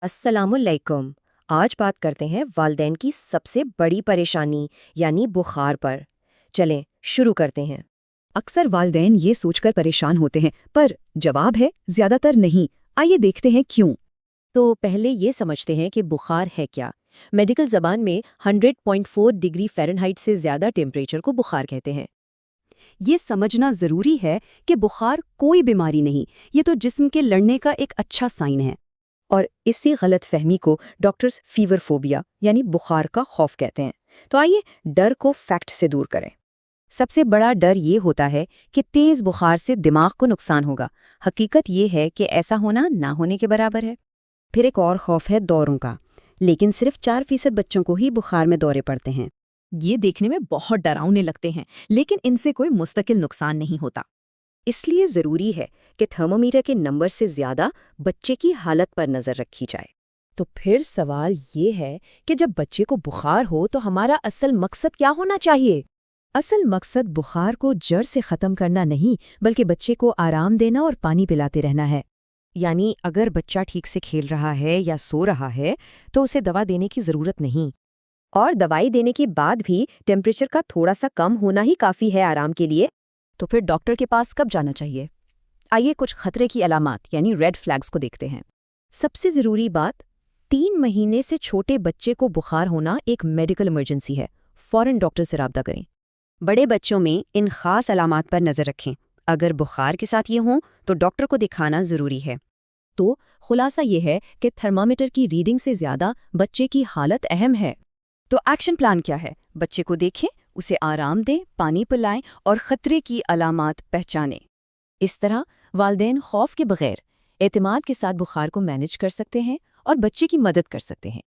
السلام علیکم۔ آج بات کرتے ہیں والدین کی سب سے بڑی پریشانی یعنی بخار پر۔ چلیں شروع کرتے ہیں۔ اکثر والدین یہ سوچ کر پریشان ہوتے ہیں پر جواب ہے زیادہ تر نہیں۔ آئیے دیکھتے ہیں کیوں۔ تو پہلے یہ سمجھتے ہیں کہ بخار ہے کیا۔ میڈیکل زبان میں 100.4 ڈگری فahrenheit سے زیادہ ٹیمپریچر کو بخار کہتے ہیں۔ یہ سمجھنا ضروری ہے کہ بخار کوئی بیماری نہیں، یہ تو جسم کے لڑنے کا ایک اچھا سائن ہے۔ اور اسی غلط فہمی کو ڈاکٹرز فیور فوبیا یعنی بخار کا خوف کہتے ہیں۔ تو آئیے ڈر کو فیکٹ سے دور کریں۔ سب سے بڑا ڈر یہ ہوتا ہے کہ تیز بخار سے دماغ کو نقصان ہوگا۔ حقیقت یہ ہے کہ ایسا ہونا نہ ہونے کے برابر ہے۔ پھر ایک اور خوف ہے دوروں کا، لیکن صرف 4% بچوں کو ہی بخار میں دورے پڑتے ہیں۔ یہ دیکھنے میں بہت ڈراؤنے لگتے ہیں، لیکن ان سے کوئی مستقل نقصان نہیں ہوتا۔ اس لیے ضروری ہے کہ تھرمومیٹر کے نمبر سے زیادہ بچے کی حالت پر نظر رکھی جائے۔ تو پھر سوال یہ ہے کہ جب بچے کو بخار ہو تو ہمارا اصل مقصد کیا ہونا چاہیے؟ اصل مقصد بخار کو جڑ سے ختم کرنا نہیں، بلکہ بچے کو آرام دینا اور پانی پلاتے رہنا ہے۔ یعنی اگر بچہ ٹھیک سے کھیل رہا ہے یا سو رہا ہے تو اسے دوا دینے کی ضرورت نہیں، اور دوائی دینے کے بعد بھی ٹیمپریچر کا تھوڑا سا کم ہونا ہی کافی ہے آرام کے لیے۔ تو پھر ڈاکٹر کے پاس کب جانا چاہیے؟ آئیے کچھ خطرے کی علامات یعنی ریڈ فلیگز کو دیکھتے ہیں۔ سب سے ضروری بات، 3 مہینے سے چھوٹے بچے کو بخار ہونا ایک میڈیکل ایمرجنسی ہے، فوراً ڈاکٹر سے رابطہ کریں۔ بڑے بچوں میں ان خاص علامات پر نظر رکھیں۔ اگر بخار کے ساتھ یہ ہوں تو ڈاکٹر کو دکھانا ضروری ہے۔ تو خلاصہ یہ ہے کہ تھرمامیٹر کی ریڈنگ سے زیادہ بچے کی حالت اہم ہے۔ تو ایکشن پلان کیا ہے؟ بچے کو دیکھیں، اسے آرام دیں، پانی پلائیں اور خطرے کی علامات پہچانیں۔ اس طرح والدین خوف کے بغیر اعتماد کے ساتھ بخار کو مینج کر سکتے ہیں اور بچے کی مدد کر سکتے ہیں۔